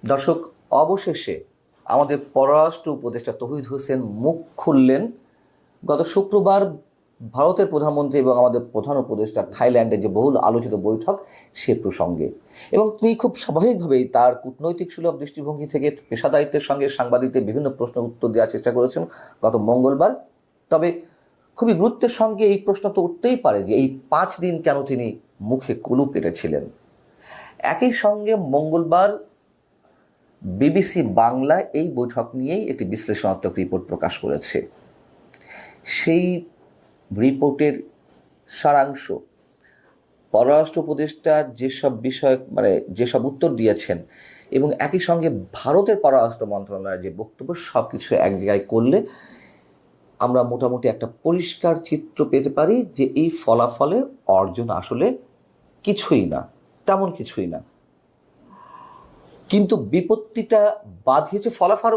দর্শক, অবশেষে আমাদের পররাষ্ট্র উপদেষ্টা তৌহিদ হোসেন মুখ খুললেন গত শুক্রবার ভারতের প্রধানমন্ত্রী এবং আমাদের প্রধান উপদেষ্টা থাইল্যান্ডে যে বহুল আলোচিত বৈঠক সে প্রসঙ্গে। এবং তিনি খুব স্বাভাবিকভাবেই তার কূটনৈতিক সুলভ দৃষ্টিভঙ্গি থেকে পেশাদারিত্বের সঙ্গে সাংবাদিকদের বিভিন্ন প্রশ্ন উত্তর দেওয়ার চেষ্টা করেছেন গত মঙ্গলবার। তবে খুবই গুরুত্বের সঙ্গে এই প্রশ্ন তো উঠতেই পারে যে এই ৫ দিন কেন তিনি মুখে কুলুপ কেটেছিলেন। একই সঙ্গে মঙ্গলবার বিবিসি বাংলা এই বৈঠক নিয়েই একটি বিশ্লেষণাত্মক রিপোর্ট প্রকাশ করেছে। সেই রিপোর্টের সারাংশ পররাষ্ট্র উপদেষ্টা যেসব বিষয় যেসব উত্তর দিয়েছেন এবং একই সঙ্গে ভারতের পররাষ্ট্র মন্ত্রণালয়ের যে বক্তব্য সব কিছু এক জায়গায় করলে আমরা মোটামুটি একটা পরিষ্কার চিত্র পেতে পারি যে এই ফলাফলে অর্জন আসলে কিছুই না, তেমন কিছুই না। কিন্তু বিপত্তিটা বাধিয়েছে, ফলাফল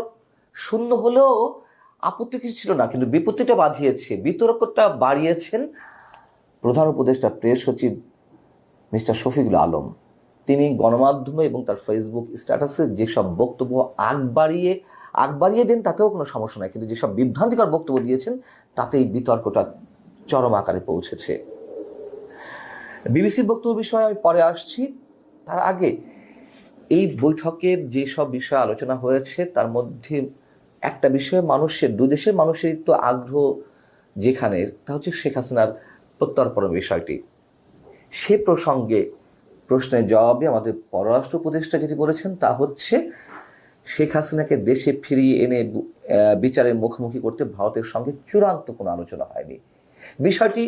শূন্য হলেও আপত্তি কিছু ছিল না, কিন্তু বিপত্তিটা বাধিয়েছে, বিতর্কটা বাড়িয়েছেন প্রধান উপদেষ্টা প্রেস সচিব মিস্টার শফিকুল আলম। তিনি গণমাধ্যমে এবং তার ফেসবুক স্ট্যাটাসে যেসব বক্তব্য আগ বাড়িয়ে দেন তাতেও কোনো সমস্যা নাই, কিন্তু যেসব বিভ্রান্তিকর বক্তব্য দিয়েছেন তাতেই বিতর্কটা চরম আকারে পৌঁছেছে। বিবিসির বক্তব্য বিষয়ে আমি পরে আসছি। তার আগে এই বৈঠকের যেসব বিষয় আলোচনা হয়েছে তার মধ্যে একটা বিষয়ে দুই দেশের মানুষের তো আগ্রহ যেখানে, তা হচ্ছে শেখ হাসিনার প্রত্যর্পণ বিষয়টি। সে প্রসঙ্গে প্রশ্নের জবাবে আমাদের পররাষ্ট্র উপদেষ্টা যেটি বলেছেন তা হচ্ছে শেখ হাসিনাকে দেশে ফিরিয়ে এনে বিচারের মুখোমুখি করতে ভারতের সঙ্গে চূড়ান্ত কোনো আলোচনা হয়নি। বিষয়টি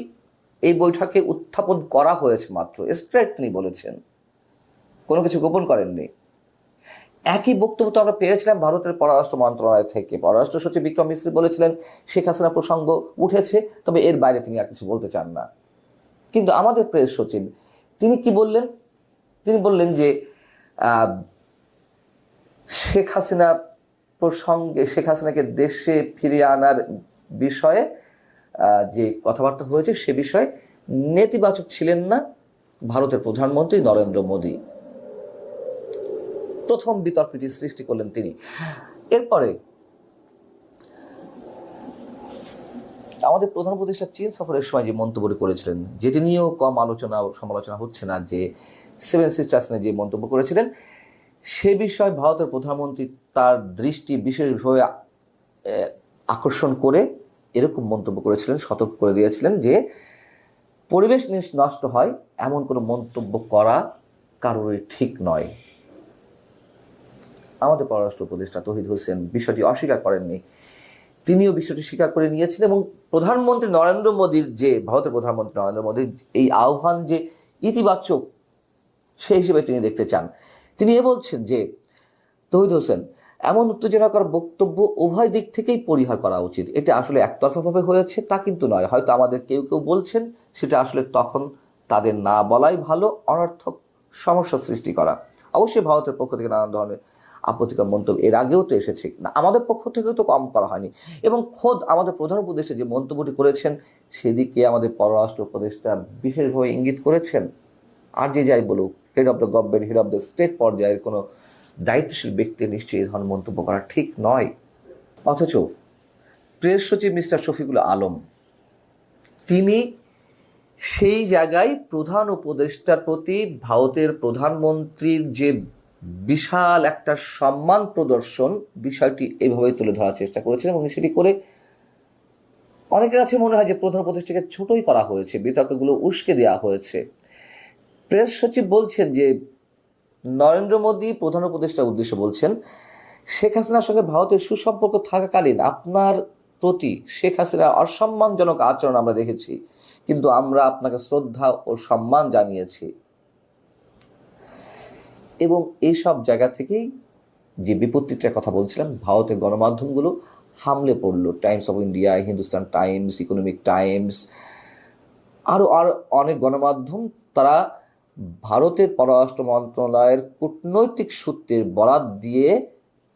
এই বৈঠকে উত্থাপন করা হয়েছে মাত্র, স্ট্রেট তিনি বলেছেন, কোনো কিছু গোপন করেননি। একই বক্তব্য তো আমরা পেয়েছিলাম ভারতের পররাষ্ট্র মন্ত্রণালয় থেকে। পররাষ্ট্র সচিব বিক্রম মিশ্রি বলেছিলেন শেখ হাসিনা প্রসঙ্গ উঠেছে, তবে এর বাইরে তিনি আর কিছু বলতে চান না। কিন্তু আমাদের প্রেস সচিব তিনি কি বললেন? তিনি বললেন যে শেখ হাসিনা প্রসঙ্গে, শেখ হাসিনাকে দেশে ফিরিয়ে আনার বিষয়ে যে কথাবার্তা হয়েছে সে বিষয়ে নেতিবাচক ছিলেন না ভারতের প্রধানমন্ত্রী নরেন্দ্র মোদী। প্রথম বিতর্কটি সৃষ্টি করলেন তিনি। এরপরে আমাদের প্রধান উপদেষ্টা চীন সফরের সময় যে মন্তব্যটি করেছিলেন, যেটি নিয়েও কম সমালোচনা হচ্ছে না, যে 7 সিস্টার্স নিয়ে যে মন্তব্য করেছিলেন, সে বিষয়ে ভারতের প্রধানমন্ত্রী তার দৃষ্টি বিশেষভাবে আকর্ষণ করে এরকম মন্তব্য করেছিলেন, সতর্ক করে দিয়েছিলেন যে পরিবেশ নষ্ট হয় এমন কোনো মন্তব্য করা কারোরই ঠিক নয়। আমাদের পররাষ্ট্র উপদেষ্টা তৌহিদ হোসেন বিষয়টি অস্বীকার করেননি, তিনিও বিষয়টি স্বীকার করে নিয়েছেন এবং প্রধানমন্ত্রী নরেন্দ্র মোদীর যে ভারতের প্রধানমন্ত্রী নরেন্দ্র মোদীর এই আহ্বান যে ইতিবাচক সেই হিসেবে তিনি দেখতে চান। তিনি বলছেন যে তৌহিদ হোসেন এমন উত্তেজনাকর বক্তব্য উভয় দিক থেকেই পরিহার করা উচিত। এটা আসলে একতরফাভাবে হয়েছে তা কিন্তু নয়, হয়তো আমাদের কেউ কেউ বলছেন সেটা আসলে তখন তাদের না বলাই ভালো, অনর্থক সমস্যা সৃষ্টি করা। অবশ্যই ভারতের পক্ষ থেকে নানান ধরনের আপত্তিকর মন্তব্য এর আগেও তো এসেছে, না আমাদের পক্ষ থেকেও তো কম করা হয়নি। এবং খোদ আমাদের প্রধান উপদেষ্টা যে মন্তব্যটি করেছেন সেদিকে আমাদের পররাষ্ট্র উপদেষ্টা বিশেষভাবে ইঙ্গিত করেছেন। আর যে যাই বলুক, head of the government, head of the state পর্যায়ের কোনো দায়িত্বশীল ব্যক্তি নিশ্চয়ই এই ধরনের মন্তব্য করা ঠিক নয়। অথচ প্রেস সচিব মিস্টার শফিকুল আলম তিনি সেই জায়গায় প্রধান উপদেষ্টার প্রতি ভারতের প্রধানমন্ত্রীর যে বিশাল একটা সম্মান প্রদর্শন, বিষয়টি এভাবে তুলে ধরার চেষ্টা করেছেন এবং সেটি করে অনেকের কাছে মনে হয় যে প্রধান উপদেষ্টাকে ছোটই করা হয়েছে, বিতর্কগুলো উস্কে দেওয়া হয়েছে। প্রেস সচিব বলছেন যে নরেন্দ্র মোদী প্রধান উপদেষ্টার উদ্দেশ্যে বলছেন, শেখ হাসিনার সঙ্গে ভারতের সুসম্পর্ক থাকাকালীন আপনার প্রতি শেখ হাসিনার অসম্মানজনক আচরণ আমরা দেখেছি, কিন্তু আমরা আপনাকে শ্রদ্ধা ও সম্মান জানিয়েছি। এবং এইসব জায়গা থেকেই যে বিপত্তিটার কথা বলছিলাম, ভারতের গণমাধ্যমগুলো হামলে পড়লো। Times of India, Hindustan Times, economic Times, আরও অনেক গণমাধ্যম তারা ভারতের পররাষ্ট্র মন্ত্রণালয়ের কূটনৈতিক সূত্রের বরাত দিয়ে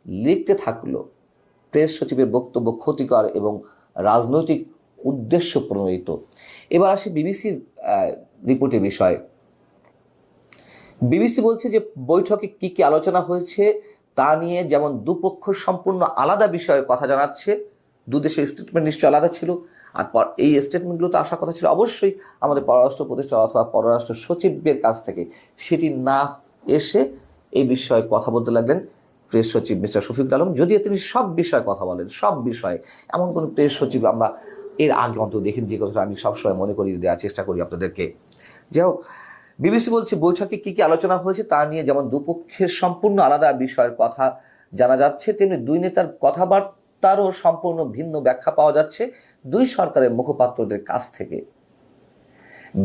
লিখতে থাকলো প্রেস সচিবের বক্তব্য ক্ষতিকর এবং রাজনৈতিক উদ্দেশ্য প্রণোদিত। এবার আসি বিবিসির রিপোর্টের বিষয়। বিবিসি বলছে যে বৈঠকে কি কি আলোচনা হয়েছে তা নিয়ে যেমন দুপক্ষ সম্পূর্ণ আলাদা বিষয়ে কথা জানাচ্ছে, দু দেশের স্টেটমেন্ট নিশ্চয়ই আলাদা ছিল, আর এই স্টেটমেন্টগুলো তো আসার কথা ছিল অবশ্যই আমাদের পররাষ্ট্র উপদেষ্টা অথবা পররাষ্ট্র সচিবের কাছ থেকে, সেটি না এসে এই বিষয়ে কথা বলতে লাগলেন প্রেস সচিব মিস্টার শফিকুল আলম। যদিও তিনি সব বিষয়ে কথা বলেন, সব বিষয়ে, এমন কোনো প্রেস সচিব আমরা এর আগে অন্তত দেখিনি, যে কথাটা আমি সবসময় মনে করি দেওয়ার চেষ্টা করি আপনাদেরকে। যাই হোক, বিবিসি বলছে বৈঠকে কি কি আলোচনা হয়েছে তা নিয়ে যেমন দুপক্ষের সম্পূর্ণ আলাদা বিষয়ের কথা জানা যাচ্ছে, তেমনি দুই নেতার কথাবার্তারও সম্পূর্ণ ভিন্ন ব্যাখ্যা পাওয়া যাচ্ছে দুই সরকারের মুখপাত্রদের কাছ থেকে।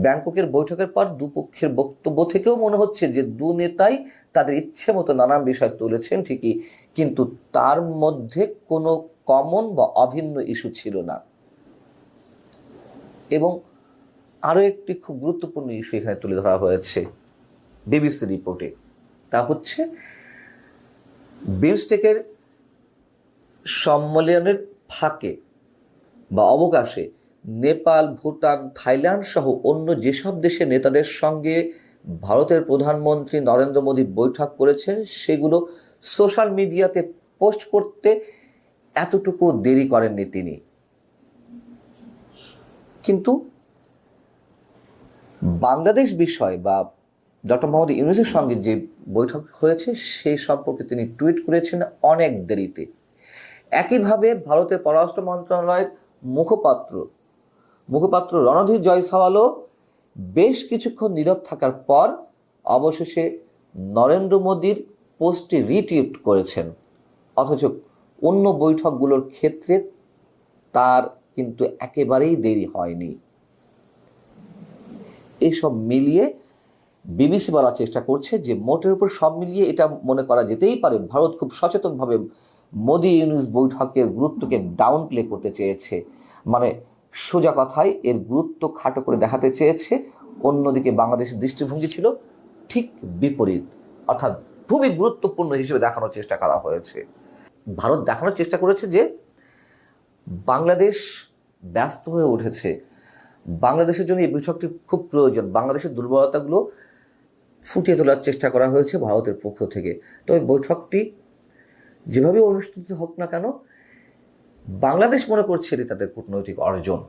ব্যাংককের বৈঠকের পর দুপক্ষের বক্তব্য থেকেও মনে হচ্ছে যে দু নেতাই তাদের ইচ্ছে মতো নানান বিষয় তুলেছেন ঠিকই, কিন্তু তার মধ্যে কোনো কমন বা অভিন্ন ইস্যু ছিল না। এবং আরও একটি খুব গুরুত্বপূর্ণ ইস্যু এখানে তুলে ধরা হয়েছে বিবিসি রিপোর্টে, তা হচ্ছে বিমস্টেকের সম্মেলনের ফাঁকে বা অবকাশে নেপাল, ভুটান, থাইল্যান্ড সহ অন্য যেসব দেশের নেতাদের সঙ্গে ভারতের প্রধানমন্ত্রী নরেন্দ্র মোদী বৈঠক করেছেন সেগুলো সোশ্যাল মিডিয়াতে পোস্ট করতে এতটুকু দেরি করেননি তিনি। কিন্তু বাংলাদেশ বিষয় বা ডক্টর মোহাম্মদ ইউনূসের সঙ্গে যে বৈঠক হয়েছে সেই সম্পর্কে তিনি টুইট করেছেন অনেক দেরিতে। একইভাবে ভারতের পররাষ্ট্র মন্ত্রণালয়ের মুখপাত্র রণধীর জয়সওয়ালও বেশ কিছুক্ষণ নীরব থাকার পর অবশেষে নরেন্দ্র মোদীর পোস্টটি রিটুইট করেছেন, অথচ অন্য বৈঠকগুলোর ক্ষেত্রে তার কিন্তু একেবারেই দেরি হয়নি। এসব মিলিয়ে বিবিসি বলার চেষ্টা করছে যে মোটের উপর সব মিলিয়ে এটা মনে করা যেতেই পারে ভারত খুব সচেতনভাবে মোদি ইউনূস বৈঠকের গুরুত্বকে ডাউন প্লে করতে চেয়েছে, মানে সোজা কথায় এর গুরুত্ব খাটো করে দেখাতে চেয়েছে। অন্যদিকে বাংলাদেশের দৃষ্টিভঙ্গি ছিল ঠিক বিপরীত, অর্থাৎ খুবই গুরুত্বপূর্ণ হিসেবে দেখানোর চেষ্টা করা হয়েছে। ভারত দেখানোর চেষ্টা করেছে যে বাংলাদেশ ব্যস্ত হয়ে উঠেছে, বাংলাদেশের জন্য এই বৈঠকটি খুব প্রয়োজন, বাংলাদেশের দুর্বলতাগুলো ফুটিয়ে তোলার চেষ্টা করা হয়েছে ভারতের পক্ষ থেকে। তবে বৈঠকটি যেভাবে অনুষ্ঠিত হোক না কেন, বাংলাদেশ মনে করছে এটি তাদের কূটনৈতিক অর্জন।